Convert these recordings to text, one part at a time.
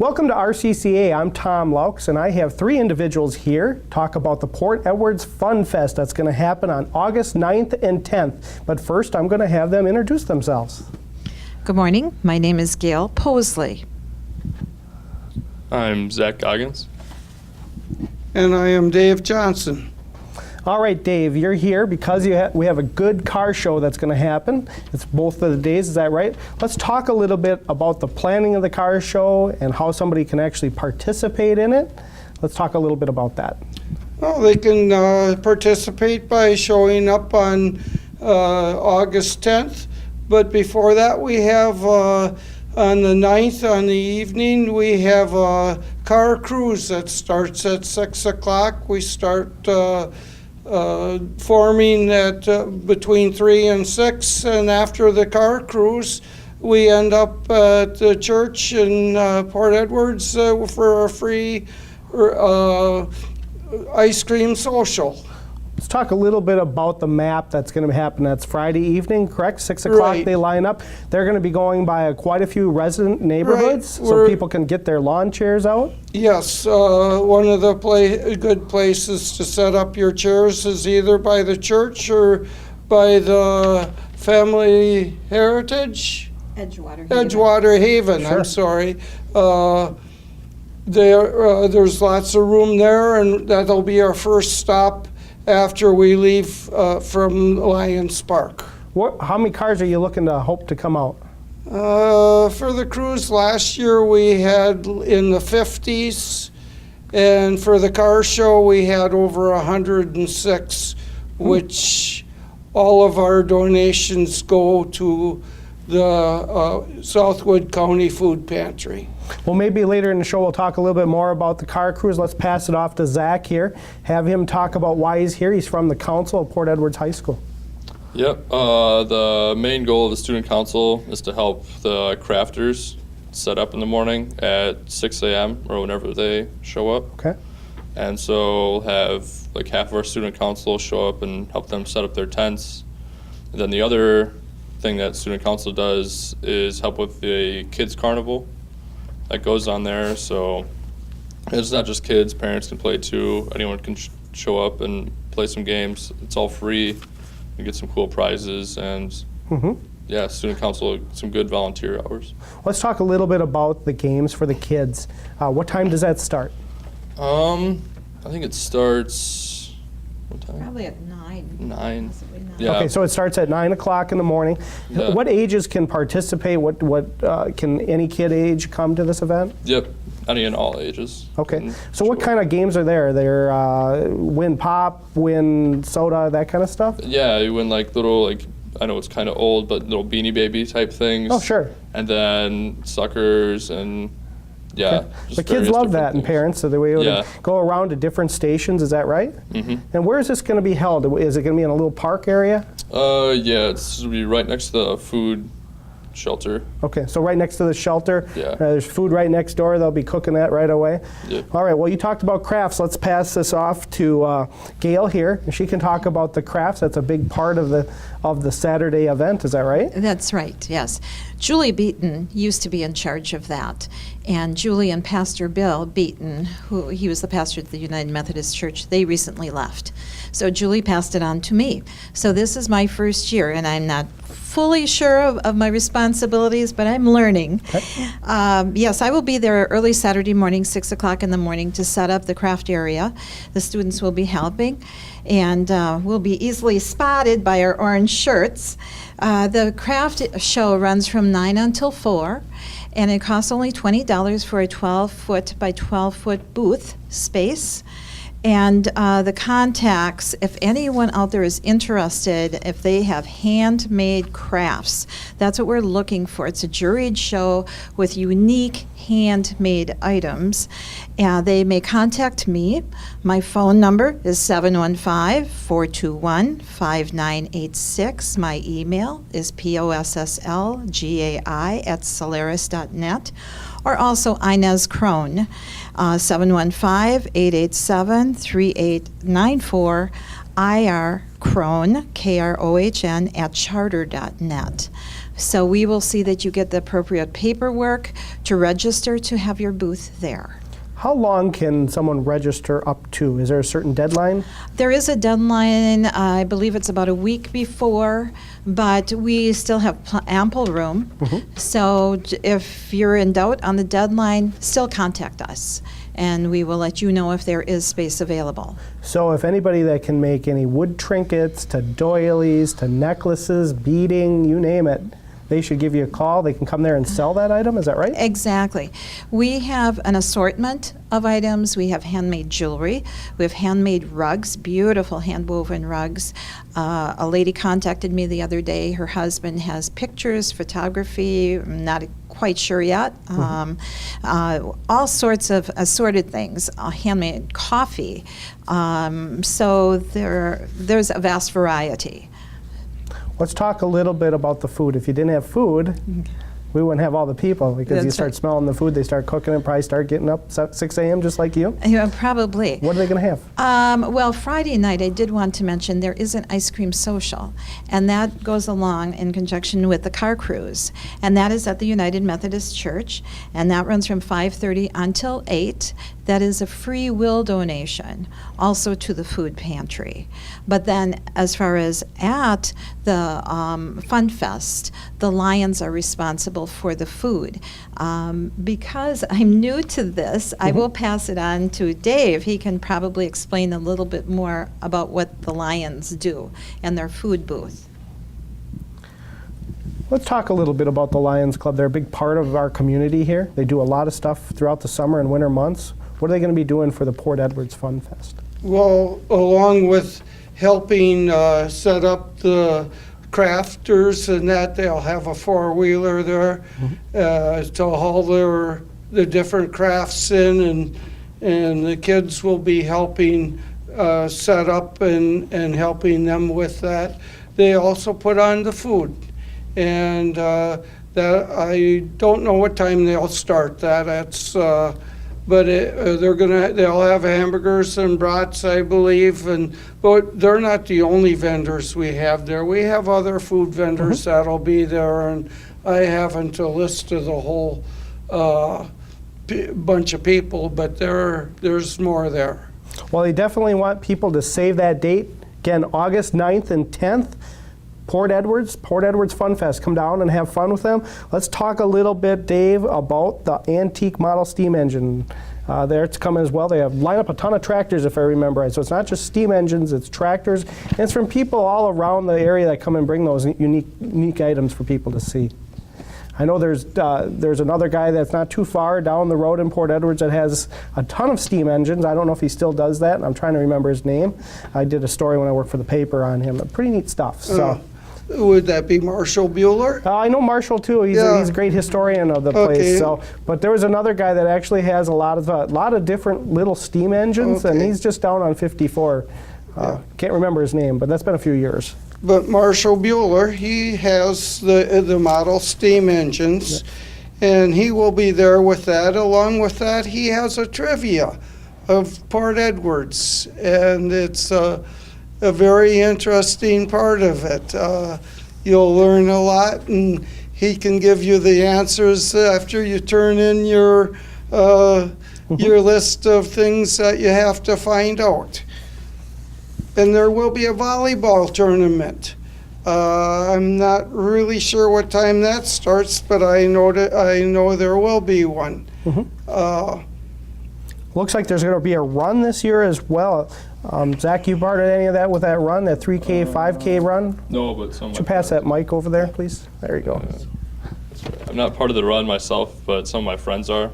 Welcome to RCCA. I'm Tom Laux, and I have three individuals here talk about the Port Edwards Fun Fest that's going to happen on August 9th and 10th. But first, I'm going to have them introduce themselves. Good morning. My name is Gail Possley. I'm Zach Goggins. And I am Dave Johnson. All right, Dave, you're here because we have a good car show that's going to happen. It's both of the days, is that right? Let's talk a little bit about the planning of the car show and how somebody can actually participate in it. Let's talk a little bit about that. Well, they can participate by showing up on August 10th. But before that, we have on the 9th, on the evening, we have a car cruise that starts at 6 o'clock. We start forming at between 3 and 6, and after the car cruise, we end up at the church in Port Edwards for a free ice cream social. Let's talk a little bit about the map that's going to happen. That's Friday evening, correct? 6 o'clock Right. They line up. They're going to be going by quite a few resident neighborhoods, Right. so people can get their lawn chairs out. Yes, one of the good places to set up your chairs is either by the church or by the Family Heritage? Edgewater Haven, Sure. I'm sorry. There's lots of room there, and that'll be our first stop after we leave from Lions Park. How many cars are you looking to hope to come out? For the cruise last year, we had in the 50s, and for the car show, we had over 106, which all of our donations go to the Southwood County Food Pantry. Well, maybe later in the show we'll talk a little bit more about the car cruise. Let's pass it off to Zach here. Have him talk about why he's here. He's from the council of Port Edwards High School. Yep. The main goal of the student council is to help the crafters set up in the morning at 6 a.m. or whenever they show up. Okay. And so we'll have like half of our student council show up and help them set up their tents. And then the other thing that student council does is help with the kids carnival that goes on there. So it's not just kids, parents can play too. Anyone can show up and play some games. It's all free. You get some cool prizes and yeah, student council, some good volunteer hours. Let's talk a little bit about the games for the kids. What time does that start? I think it starts, what time? Probably at 9. 9. Possibly 9. Yeah. Okay, so it starts at 9 o'clock in the morning. Yeah. What ages can participate? What can any kid age come to this event? Yep, any and all ages. Okay, can so what show kind up. of games are there? They're win pop, win soda, that kind of stuff? Yeah, you win like little, like, I know it's kind of old, but little Beanie Baby type things. Oh, sure. And then suckers and, yeah. just The kids various love different that, and things. parents, so they were able Yeah. to go around to different stations, is that right? Mm-hmm. And where is this going to be held? Is it going to be in a little park area? Yeah, it's gonna be right next to the food shelter. Okay, so right next to the shelter. Yeah. There's food right next door. They'll be cooking that right away. Yeah. All right, well, you talked about crafts. Let's pass this off to Gail here, and she can talk about the crafts. That's a big part of the Saturday event. Is that right? That's right, yes. Julie Beaton used to be in charge of that. And Julie and Pastor Bill Beaton, he was the pastor at the United Methodist Church, they recently left. So Julie passed it on to me. So this is my first year, and I'm not fully sure of my responsibilities, but I'm learning. Okay. Yes, I will be there early Saturday morning, 6 o'clock in the morning, to set up the craft area. The students will be helping, and we'll be easily spotted by our orange shirts. The craft show runs from 9 until 4, and it costs only $20 for a 12-foot by 12-foot booth space. And the contacts, if anyone out there is interested, if they have handmade crafts, that's what we're looking for. It's a juried show with unique handmade items. They may contact me. My phone number is 715-421-5986. My email is posslgai@solaris.net. Or also Inez Krohn, 715-887-3894, IR Krohn, KROHN, @charter.net. So we will see that you get the appropriate paperwork to register to have your booth there. How long can someone register up to? Is there a certain deadline? There is a deadline, I believe it's about a week before, but we still have ample room. So if you're in doubt on the deadline, still contact us, and we will let you know if there is space available. So if anybody that can make any wood trinkets to doilies to necklaces, beading, you name it, they should give you a call. They can come there and sell that item. Is that right? Exactly. We have an assortment of items. We have handmade jewelry. We have handmade rugs, beautiful hand-woven rugs. A lady contacted me the other day. Her husband has pictures, photography, I'm not quite sure yet. All sorts of assorted things, handmade coffee. So there's a vast variety. Let's talk a little bit about the food. If you didn't have food, we wouldn't have all the people, because you That's start right. smelling the food, they start cooking and probably start getting up 6 a.m. just like you. Yeah, probably. What are they going to have? Well, Friday night, I did want to mention there is an ice cream social, and that goes along in conjunction with the car cruise, and that is at the United Methodist Church, and that runs from 5:30 until 8. That is a free will donation, also to the food pantry. But then, as far as at the Fun Fest, the Lions are responsible for the food. Because I'm new to this, I will pass it on to Dave. He can probably explain a little bit more about what the Lions do and their food booth. Let's talk a little bit about the Lions Club. They're a big part of our community here. They do a lot of stuff throughout the summer and winter months. What are they going to be doing for the Port Edwards Fun Fest? Well, along with helping set up the crafters and that, they'll have a four-wheeler there to haul the different crafts in, and the kids will be helping set up and helping them with that. They also put on the food, and that I don't know what time they'll start that. That's but they'll have hamburgers and brats, I believe, but they're not the only vendors we have there. We have other food vendors that'll be there, and I haven't a list of the whole bunch of people, but there's more there. Well, they definitely want people to save that date. Again, August 9th and 10th. Port Edwards Fun Fest. Come down and have fun with them. Let's talk a little bit, Dave, about the antique model steam engine. There it's coming as well. They line up a ton of tractors, if I remember right. So it's not just steam engines, it's tractors. And it's from people all around the area that come and bring those unique items for people to see. I know there's another guy that's not too far down the road in Port Edwards that has a ton of steam engines. I don't know if he still does that. I'm trying to remember his name. I did a story when I worked for the paper on him. Pretty neat stuff. So. Would that be Marshall Bueller? I know Marshall too. He's a great historian of the place. Okay. So, but there was another guy that actually has a lot of different little steam engines, and he's just down on 54. Can't remember his name, but that's been a few years. But Marshall Bueller, he has the model steam engines, and he will be there with that. Along with that, he has a trivia of Port Edwards, and it's a very interesting part of it. You'll learn a lot, and he can give you the answers after you turn in your list of things that you have to find out. And there will be a volleyball tournament. I'm not really sure what time that starts, but I know there will be one. Looks like there's going to be a run this year as well. Zach, you part of any of that with that run, that 3K, 5K run? No, but some. Would you pass that mic over there, please? There you go. I'm not part of the run myself, but some of my friends are,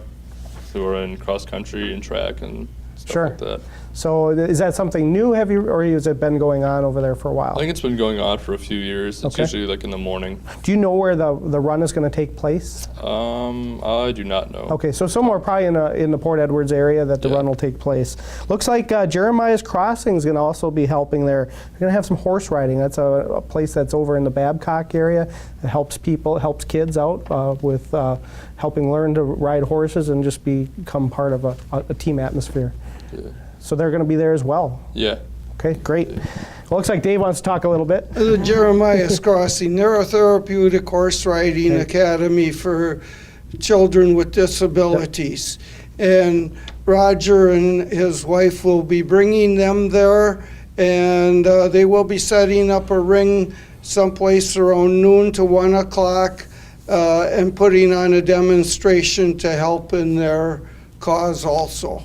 who are in cross country and track and stuff like that. So is that something new, or has it been going on over there for a while? I think it's been going on for a few years. It's usually like in the morning. Do you know where the run is going to take place? I do not know. Okay, so somewhere probably in the Port Edwards area that the run will take place. Looks like Jeremiah's Crossing is going to also be helping there. They're going to have some horse riding. That's a place that's over in the Babcock area. It helps kids out with helping learn to ride horses and just become part of a team atmosphere. Yeah. So they're going to be there as well. Yeah. Okay, great. Well, looks like Dave wants to talk a little bit. The Jeremiah's Crossing, they're a therapeutic horse riding academy for children with disabilities. And Roger and his wife will be bringing them there, and they will be setting up a ring someplace around noon to 1 o'clock and putting on a demonstration to help in their cause also.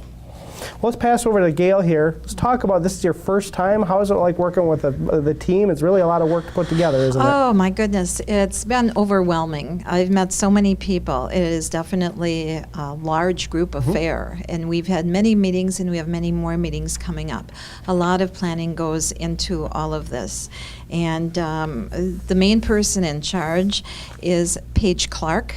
Well, let's pass over to Gail here. Let's talk about, this is your first time. How is it like working with the team? It's really a lot of work to put together, isn't it? Oh, my goodness. It's been overwhelming. I've met so many people. It is definitely a large group affair, and we've had many meetings, and we have many more meetings coming up. A lot of planning goes into all of this. And the main person in charge is Paige Clark.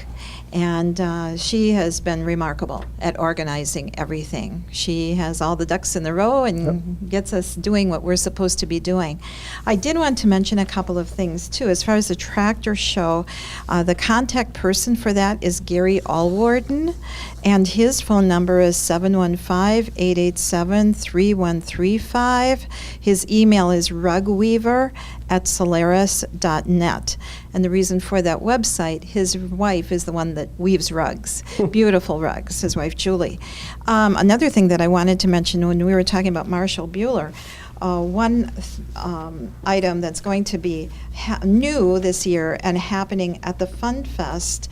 And she has been remarkable at organizing everything. She has all the ducks in the row and gets us doing what we're supposed to be doing. I did want to mention a couple of things, too. As far as the tractor show, the contact person for that is Gary Allwarden, and his phone number is 715-887-3135. His email is rugweaver@solaris.net. And the reason for that website, his wife is the one that weaves rugs, beautiful rugs, his wife Julie. Another thing that I wanted to mention when we were talking about Marshall Bueller, one item that's going to be new this year and happening at the Fun Fest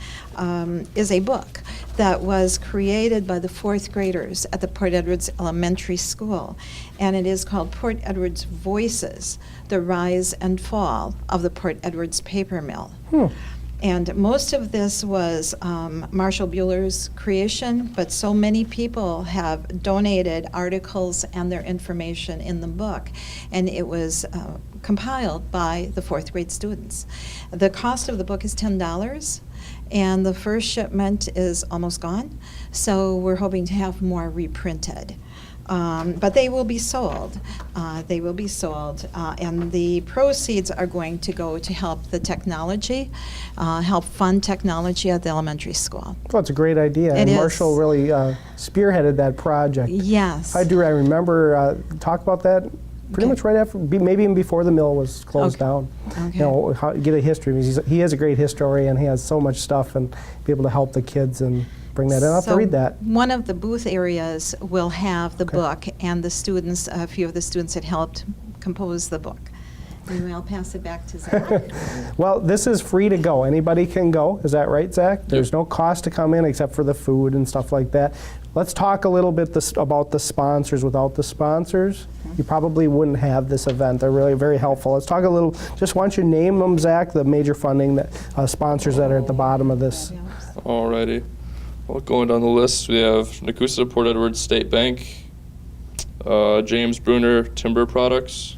is a book that was created by the fourth graders at the Port Edwards Elementary School. And it is called Port Edwards Voices, The Rise and Fall of the Port Edwards Paper Mill. And most of this was Marshall Bueller's creation, but so many people have donated articles and their information in the book, and it was compiled by the fourth grade students. The cost of the book is $10, and the first shipment is almost gone, so we're hoping to have more reprinted. But they will be sold. They will be sold, and the proceeds are going to go to help the technology, help fund technology at the elementary school. Well, it's a great idea. It and is. Marshall really spearheaded that project. Yes. I remember talk about that pretty much right after, maybe even before the mill was closed down. Okay. You know, get a history. He is a great historian. He has so much stuff, and be able to help the kids and bring that in. I'll have to read that. One of the booth areas will have the book, and the students, a few of the students had helped compose the book. Anyway, I'll pass it back to Zach. Well, this is free to go. Anybody can go. Is that right, Zach? There's no cost to come in except for the food and stuff like that. Let's talk a little bit about the sponsors. Without the sponsors, you probably wouldn't have this event. They're really very helpful. Let's talk a little, just want you to name them, Zach, the major funding that, sponsors that are at the bottom of this. Alrighty. Well, going down the list, we have Nakusa Port Edwards State Bank, James Bruner Timber Products,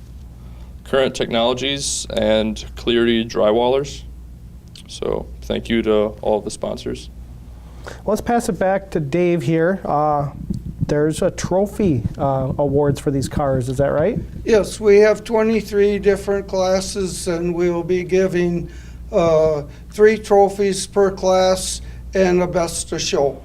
Current Technologies, and Cleary Drywallers. So thank you to all of the sponsors. Well, let's pass it back to Dave here. There's a trophy awards for these cars, is that right? Yes, we have 23 different classes, and we'll be giving 3 trophies per class and a best of show.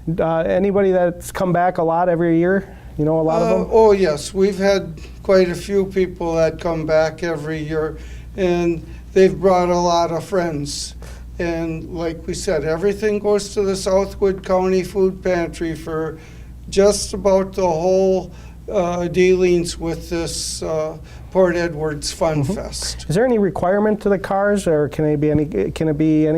Anybody that's come back a lot every year? You know, a lot of them? Oh, yes. We've had quite a few people that come back every year, and they've brought a lot of friends. And like we said, everything goes to the Southwood County Food Pantry for just about the whole dealings with this Port Edwards Fun Fest. Is there any requirement to the cars, or can it be any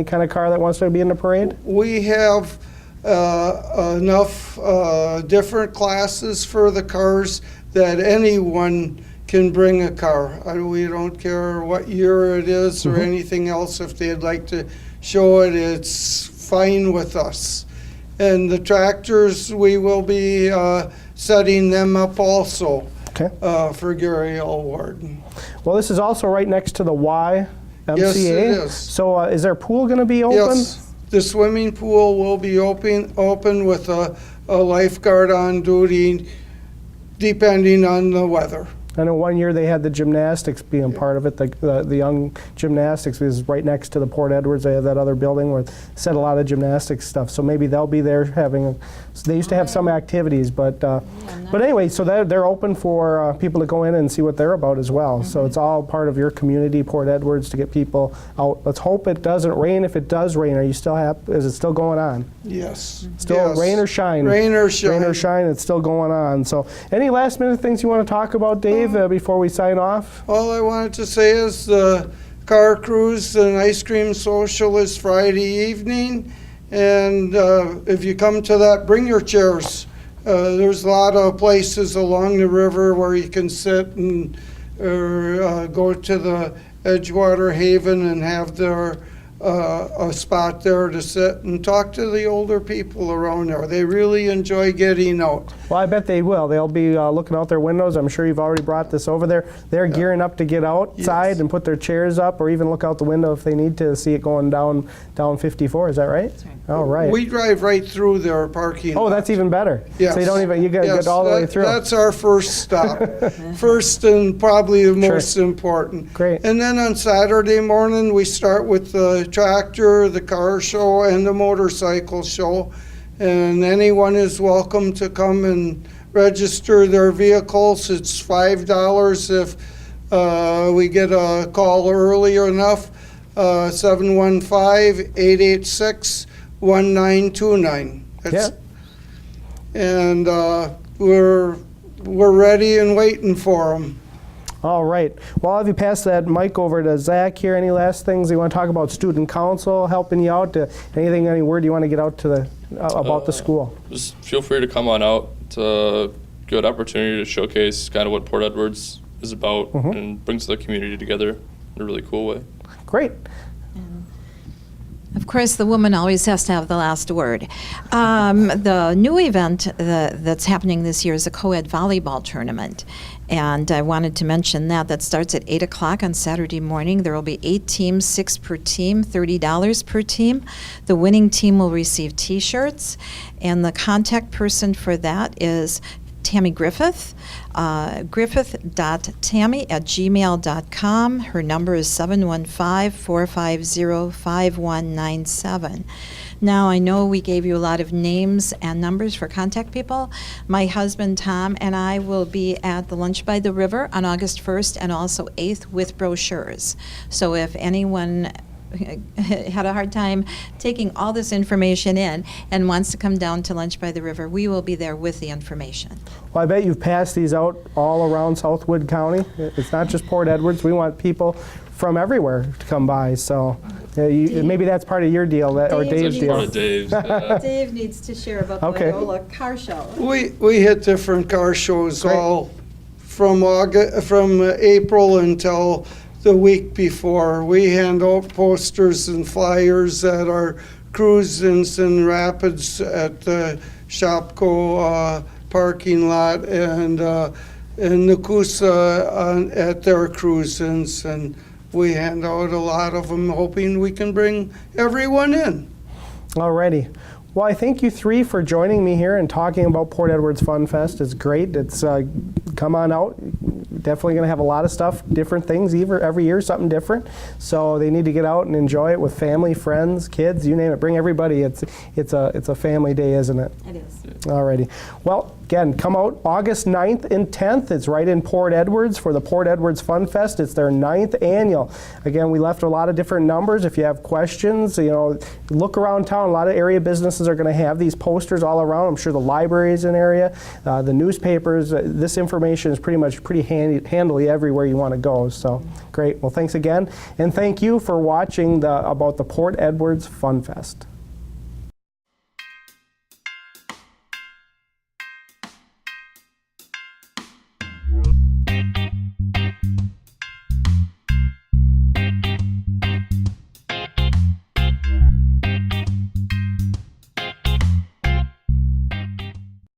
kind of car that wants to be in the parade? We have enough different classes for the cars that anyone can bring a car. We don't care what year it is or anything else. If they'd like to show it, it's fine with us. And the tractors, we will be setting them up also for Gary Allwarden. Well, this is also right next to the YMCA. Yes, it is. So is their pool going to be open? Yes. The swimming pool will be open with a lifeguard on duty, depending on the weather. I know one year they had the gymnastics being part of it. The young gymnastics is right next to the Port Edwards. They have that other building where they said a lot of gymnastics stuff. So maybe they'll be there having So they used to have some activities, but anyway, so they're open for people to go in and see what they're about as well. So it's all part of your community, Port Edwards, to get people out. Let's hope it doesn't rain. If it does rain, are you still happy? Is it still going on? Yes. Still Yes. rain or shine? Rain or shine. Rain or shine, it's still going on. So any last minute things you want to talk about, Dave, before we sign off? All I wanted to say is the car cruise and ice cream social is Friday evening. And if you come to that, bring your chairs. There's a lot of places along the river where you can sit and or go to the Edgewater Haven and have their a spot there to sit and talk to the older people around there. They really enjoy getting out. Well, I bet they will. They'll be looking out their windows. I'm sure you've already brought this over there. They're gearing up to get outside Yes. and put their chairs up, or even look out the window if they need to see it going down 54. Is that right? That's right. All right. We drive right through their parking lot. Oh, that's even better. Yes. So you don't even, you got to Yes, get all the way through. That's our first stop. First and probably the Sure. most important. Great. And then on Saturday morning, we start with the tractor, the car show, and the motorcycle show. And anyone is welcome to come and register their vehicles. It's $5 if we get a call early enough. 715-886-1929. Yeah. And we're ready and waiting for them. All right. Well, I'll have you pass that mic over to Zach here. Any last things you want to talk about? Student council helping you out? Anything, any word you want to get out to the about the school? Just feel free to come on out. It's a good opportunity to showcase kind of what Port Edwards is about and brings the community together in a really cool way. Great. Of course, the woman always has to have the last word. The new event that's happening this year is a co-ed volleyball tournament. And I wanted to mention that starts at 8 o'clock on Saturday morning. There will be 8 teams, 6 per team, $30 per team. The winning team will receive T-shirts. And the contact person for that is Tammy Griffith, griffith.tammy@gmail.com. Her number is 715-450-5197. Now, I know we gave you a lot of names and numbers for contact people. My husband, Tom, and I will be at the Lunch by the River on August 1st and also 8th with brochures. So if anyone had a hard time taking all this information in and wants to come down to Lunch by the River, we will be there with the information. Well, I bet you've passed these out all around Southwood County. It's not just Port Edwards. We want people from everywhere to come by. So maybe that's part of your deal, or Dave's Part deal. of Dave's. Dave needs to share about Okay. the Loyola car show. We hit different car shows Great. all from April until the week before. We hand out posters and flyers at our cruises and rapids at the Shopko parking lot and Nakusa at their cruises, and we hand out a lot of them, hoping we can bring everyone in. Alrighty. Well, I thank you three for joining me here and talking about Port Edwards Fun Fest. It's great. It's come on out. Definitely going to have a lot of stuff, different things every year, something different. So they need to get out and enjoy it with family, friends, kids, you name it. Bring everybody. It's a family day, isn't it? It is. Alrighty. Well, again, come out August 9th and 10th. It's right in Port Edwards for the Port Edwards Fun Fest. It's their 9th annual. Again, we left a lot of different numbers. If you have questions, look around town. A lot of area businesses are going to have these posters all around. I'm sure the library is an area, the newspapers. This information is pretty handily everywhere you want to go. So great. Well, thanks again, and thank you for watching about the Port Edwards Fun Fest.